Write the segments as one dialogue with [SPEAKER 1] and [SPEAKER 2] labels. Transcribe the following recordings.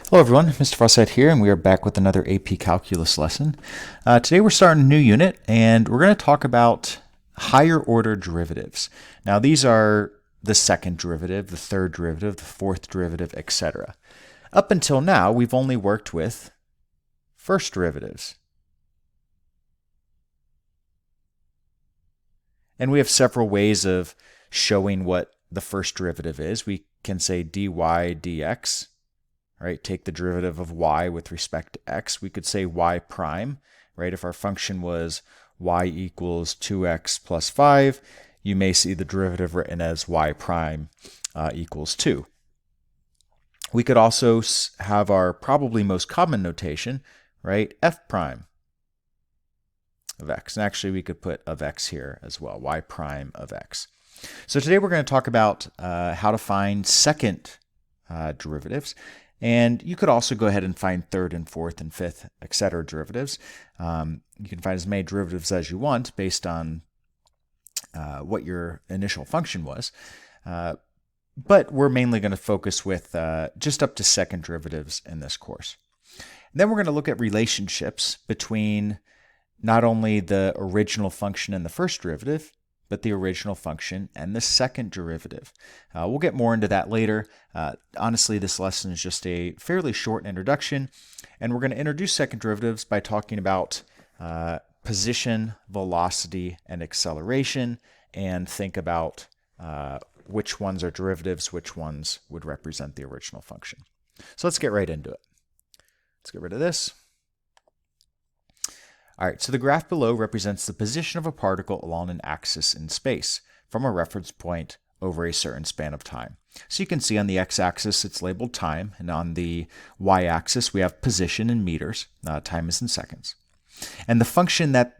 [SPEAKER 1] Hello everyone, Mr. Fawcett here, and we are back with another AP Calculus lesson. Today we're starting a new unit, and we're going to talk about higher order derivatives. Now these are the second derivative, the third derivative, the fourth derivative, etc. Up until now, we've only worked with first derivatives. And we have several ways of showing what the first derivative is. We can say dy dx. Right, take the derivative of y with respect to x. We could say y prime, right? If our function was y equals 2x plus 5, you may see the derivative written as y prime equals 2. We could also have our probably most common notation, right? F prime of x. And actually, we could put of x here as well, y prime of x. So today we're going to talk about how to find second derivatives. And you could also go ahead and find third and fourth and fifth, etc. derivatives. You can find as many derivatives as you want based on what your initial function was. But we're mainly going to focus with just up to second derivatives in this course. And then we're going to look at relationships between not only the original function and the first derivative, but the original function and the second derivative. We'll get more into that later. Honestly, this lesson is just a fairly short introduction, and we're going to introduce second derivatives by talking about position, velocity, and acceleration, and think about which ones are derivatives, which ones would represent the original function. So let's get right into it. Let's get rid of this. All right, so the graph below represents the position of a particle along an axis in space from a reference point over a certain span of time. So you can see on the x-axis it's labeled time, and on the y-axis we have position in meters, time is in seconds. And the function that,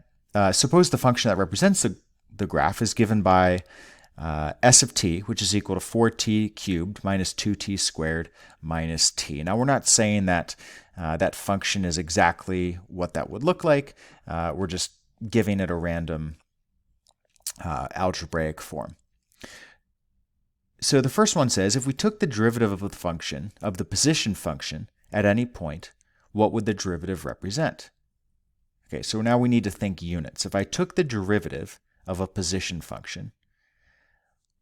[SPEAKER 1] suppose the function that represents the graph is given by s of t, which is equal to 4t cubed minus 2t squared minus t. Now we're not saying that that function is exactly what that would look like. We're just giving it a random algebraic form. So the first one says, if we took the derivative of the function, of the position function, at any point, what would the derivative represent? Okay, so now we need to think units. If I took the derivative of a position function,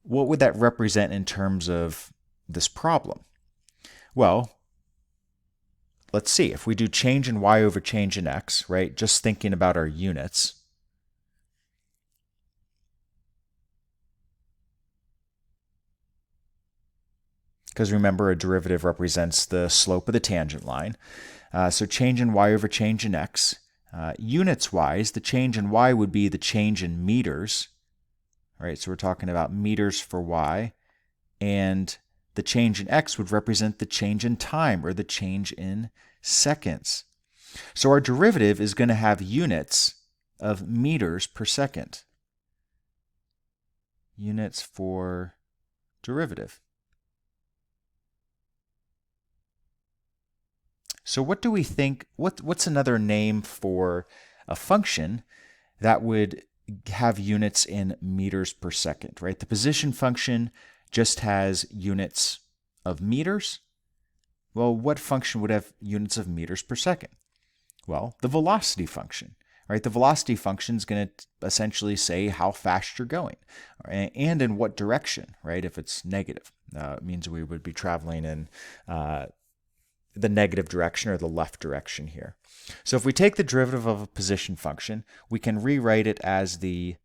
[SPEAKER 1] what would that represent in terms of this problem? Well, let's see. If we do change in y over change in x, right, just thinking about our units, because remember, a derivative represents the slope of the tangent line. So change in y over change in x. Units-wise, the change in y would be the change in meters. Right, so we're talking about meters for y, and the change in x would represent the change in time, or the change in seconds. So our derivative is going to have units of meters per second. Units for derivative. So what do we think, what's another name for a function that would have units in meters per second, right? The position function just has units of meters. Well, what function would have units of meters per second? Well, the velocity function, right? The velocity function is going to essentially say how fast you're going and in what direction, right? If it's negative, it means we would be traveling in the negative direction or the left direction here. So if we take the derivative of a position function, we can rewrite it as the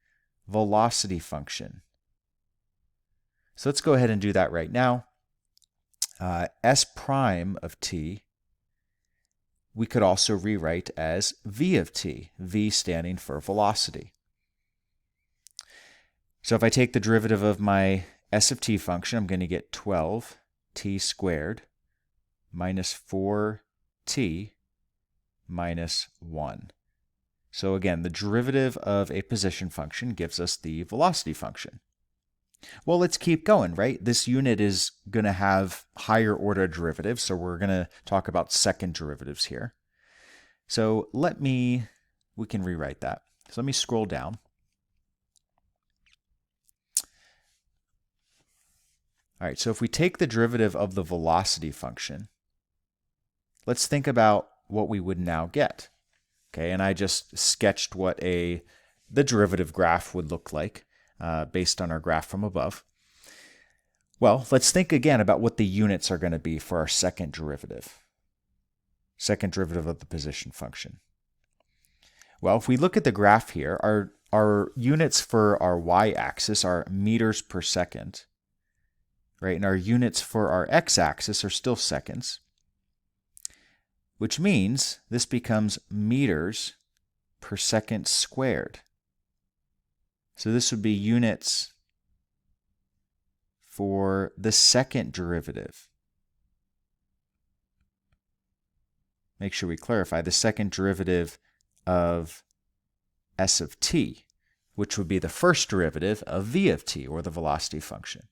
[SPEAKER 1] velocity function. So let's go ahead and do that right now. S prime of t, we could also rewrite as v of t, v standing for velocity. So if I take the derivative of my s of t function, I'm going to get 12t squared minus 4t minus 1. So again, the derivative of a position function gives us the velocity function. Well, let's keep going, right? This unit is going to have higher order derivatives, so we're going to talk about second derivatives here. So we can rewrite that. So let me scroll down. All right, so if we take the derivative of the velocity function, let's think about what we would now get. Okay, and I just sketched what the derivative graph would look like based on our graph from above. Well, let's think again about what the units are going to be for our second derivative of the position function. Well, if we look at the graph here, our units for our y-axis are meters per second, right? And our units for our x-axis are still seconds, which means this becomes meters per second squared. So this would be units for the second derivative. Make sure we clarify the second derivative of s of t, which would be the first derivative of v of t, or the velocity function.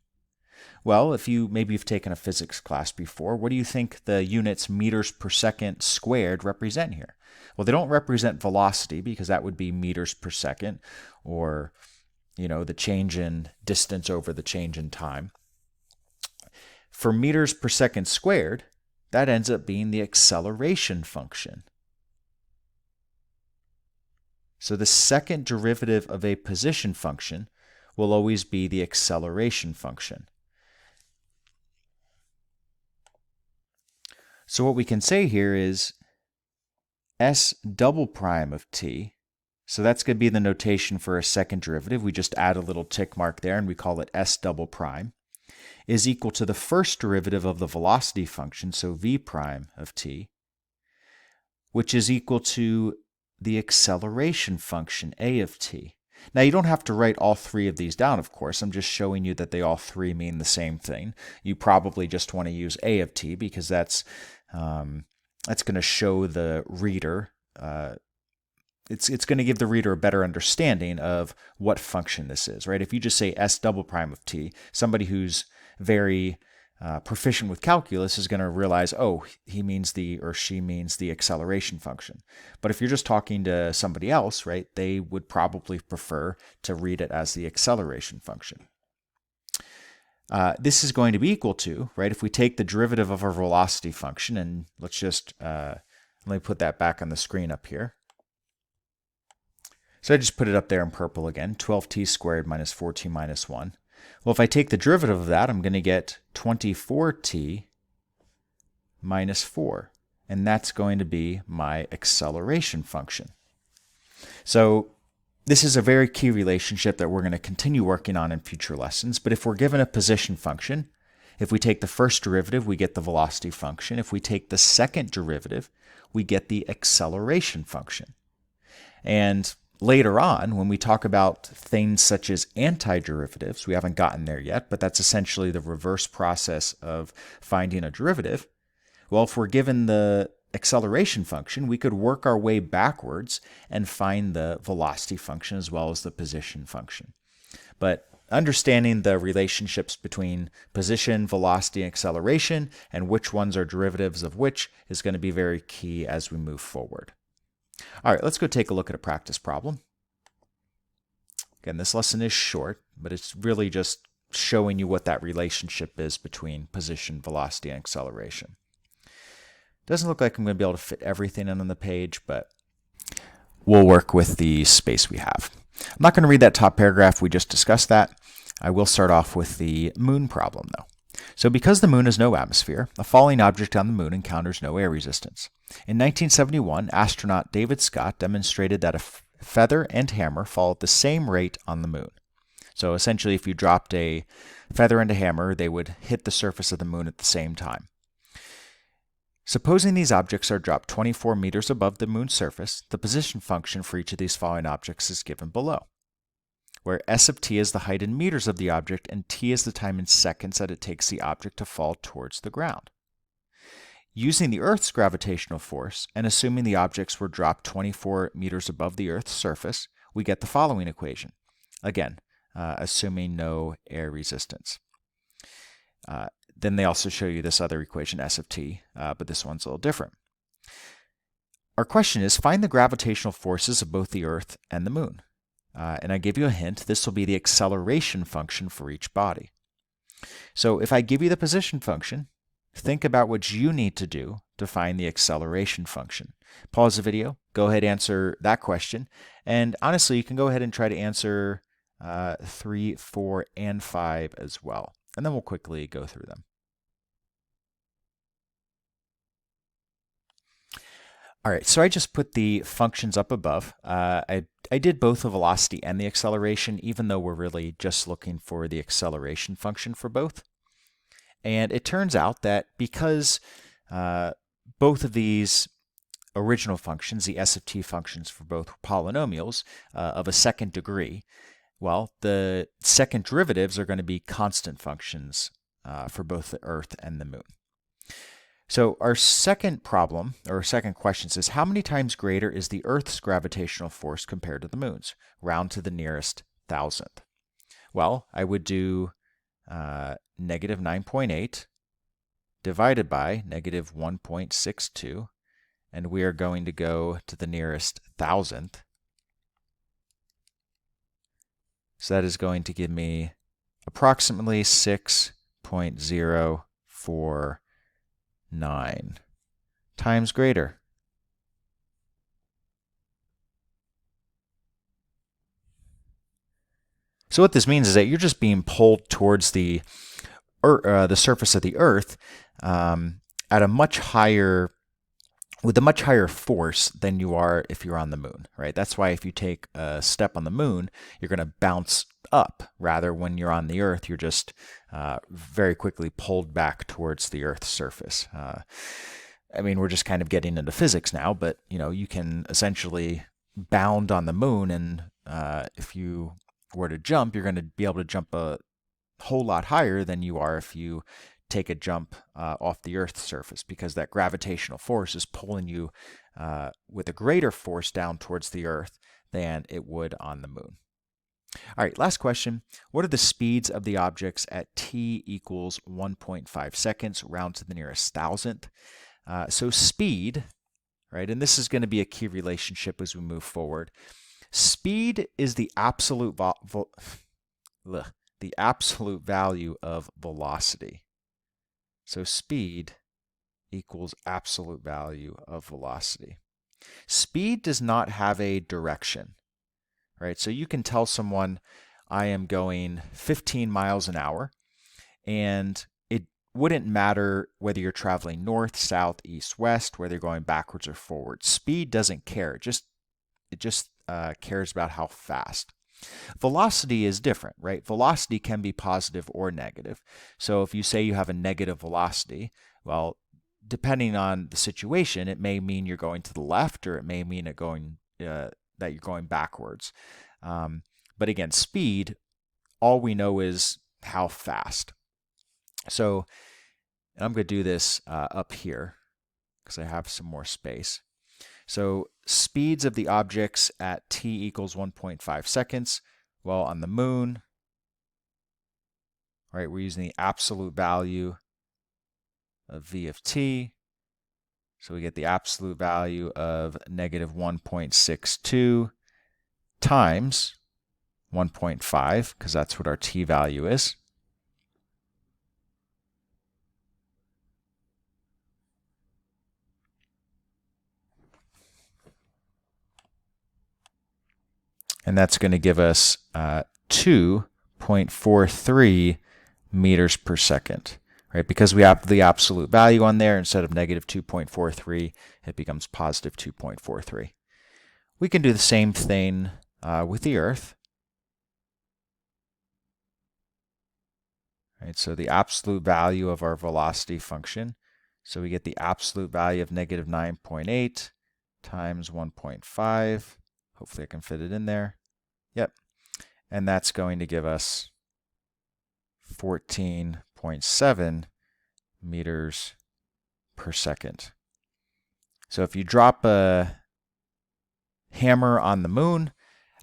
[SPEAKER 1] Well, maybe you've taken a physics class before, what do you think the units meters per second squared represent here? Well, they don't represent velocity because that would be meters per second, or the change in distance over the change in time. For meters per second squared, that ends up being the acceleration function. So the second derivative of a position function will always be the acceleration function. So what we can say here is s double prime of t, so that's going to be the notation for a second derivative. We just add a little tick mark there and we call it s double prime, is equal to the first derivative of the velocity function, so v prime of t, which is equal to the acceleration function a of t. Now you don't have to write all three of these down, of course. I'm just showing you that they all three mean the same thing. You probably just want to use a of t because that's going to show the reader, it's going to give the reader a better understanding of what function this is, right? If you just say s double prime of t, somebody who's very proficient with calculus is going to realize, oh, he means or she means the acceleration function. But if you're just talking to somebody else, right, they would probably prefer to read it as the acceleration function. This is going to be equal to, right, if we take the derivative of our velocity function, and let's just, let me put that back on the screen up here. So I just put it up there in purple again, 12t squared minus 4t minus 1. Well, if I take the derivative of that, I'm going to get 24t minus 4, and that's going to be my acceleration function. So this is a very key relationship that we're going to continue working on in future lessons, but if we're given a position function, if we take the first derivative, we get the velocity function. If we take the second derivative, we get the acceleration function. And later on, when we talk about things such as antiderivatives, we haven't gotten there yet, but that's essentially the reverse process of finding a derivative. Well, if we're given the acceleration function, we could work our way backwards and find the velocity function as well as the position function. But understanding the relationships between position, velocity, and acceleration, and which ones are derivatives of which, is going to be very key as we move forward. All right, let's go take a look at a practice problem. Again, this lesson is short, but it's really just showing you what that relationship is between position, velocity, and acceleration. Doesn't look like I'm going to be able to fit everything in on the page, but we'll work with the space we have. I'm not going to read that top paragraph. We just discussed that. I will start off with the moon problem, though. So because the moon has no atmosphere, a falling object on the moon encounters no air resistance. In 1971, astronaut David Scott demonstrated that a feather and hammer fall at the same rate on the moon. So essentially, if you dropped a feather and a hammer, they would hit the surface of the moon at the same time. Supposing these objects are dropped 24 meters above the moon's surface, the position function for each of these falling objects is given below, where s of t is the height in meters of the object and t is the time in seconds that it takes the object to fall towards the ground. Using the Earth's gravitational force and assuming the objects were dropped 24 meters above the Earth's surface, we get the following equation. Again, assuming no air resistance. Then they also show you this other equation, s of t, but this one's a little different. Our question is, find the gravitational forces of both the Earth and the moon. And I give you a hint, this will be the acceleration function for each body. So if I give you the position function, think about what you need to do to find the acceleration function? Pause the video, go ahead and answer that question. And honestly, you can go ahead and try to answer 3, 4, and 5 as well. And then we'll quickly go through them. All right, so I just put the functions up above. I did both the velocity and the acceleration, even though we're really just looking for the acceleration function for both. And it turns out that because both of these original functions, the s of t functions for both polynomials of a second degree, well, the second derivatives are going to be constant functions for both the Earth and the Moon. So our second problem, or second question says, how many times greater is the Earth's gravitational force compared to the Moon's? Round to the nearest thousandth. Well, I would do negative 9.8 divided by negative 1.62, and we are going to go to the nearest thousandth. So that is going to give me approximately 6.049 times greater. So what this means is that you're just being pulled towards the surface of the Earth at a much higher, with a much higher force than you are if you're on the Moon, right? That's why if you take a step on the Moon, you're going to bounce up. Rather, when you're on the Earth, you're just very quickly pulled back towards the Earth's surface. I mean, we're just kind of getting into physics now, but you can essentially bound on the Moon, and if you were to jump, you're going to be able to jump a whole lot higher than you are if you take a jump off the Earth's surface, because that gravitational force is pulling you with a greater force down towards the Earth than it would on the Moon. All right, last question. What are the speeds of the objects at t equals 1.5 seconds, round to the nearest thousandth? So speed, right, and this is going to be a key relationship as we move forward. Speed is the absolute value of velocity. So speed equals absolute value of velocity. Speed does not have a direction, right? So you can tell someone, I am going 15 miles an hour, and it wouldn't matter whether you're traveling north, south, east, west, whether you're going backwards or forward. Speed doesn't care. It just cares about how fast. Velocity is different, right? Velocity can be positive or negative. So if you say you have a negative velocity, well, depending on the situation, it may mean you're going to the left, or it may mean that you're going backwards. But again, speed, all we know is how fast. So I'm going to do this up here because I have some more space. So speeds of the objects at t equals 1.5 seconds. Well, on the Moon, right, we're using the absolute value of v of t. So we get the absolute value of negative 1.62 times 1.5, because that's what our t value is. And that's going to give us 2.43 meters per second, right? Because we have the absolute value on there, instead of negative 2.43, it becomes positive 2.43. We can do the same thing with the Earth. Right, so the absolute value of our velocity function, so we get the absolute value of negative 9.8 times 1.5. Hopefully I can fit it in there. Yep. And that's going to give us 14.7 meters per second. So if you drop a hammer on the Moon,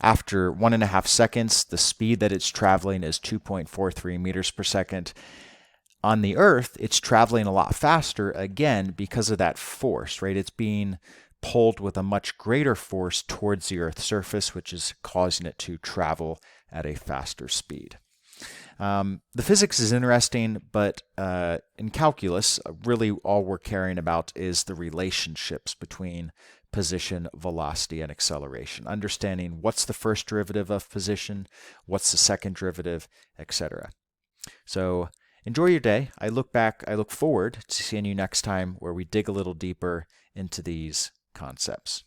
[SPEAKER 1] after 1.5 seconds, the speed that it's traveling is 2.43 meters per second. On the Earth, it's traveling a lot faster, again, because of that force, right? It's being pulled with a much greater force towards the Earth's surface, which is causing it to travel at a faster speed. The physics is interesting, but in calculus, really all we're caring about is the relationships between position, velocity, and acceleration. Understanding what's the first derivative of position, what's the second derivative, etc. So enjoy your day. I look forward to seeing you next time where we dig a little deeper into these concepts.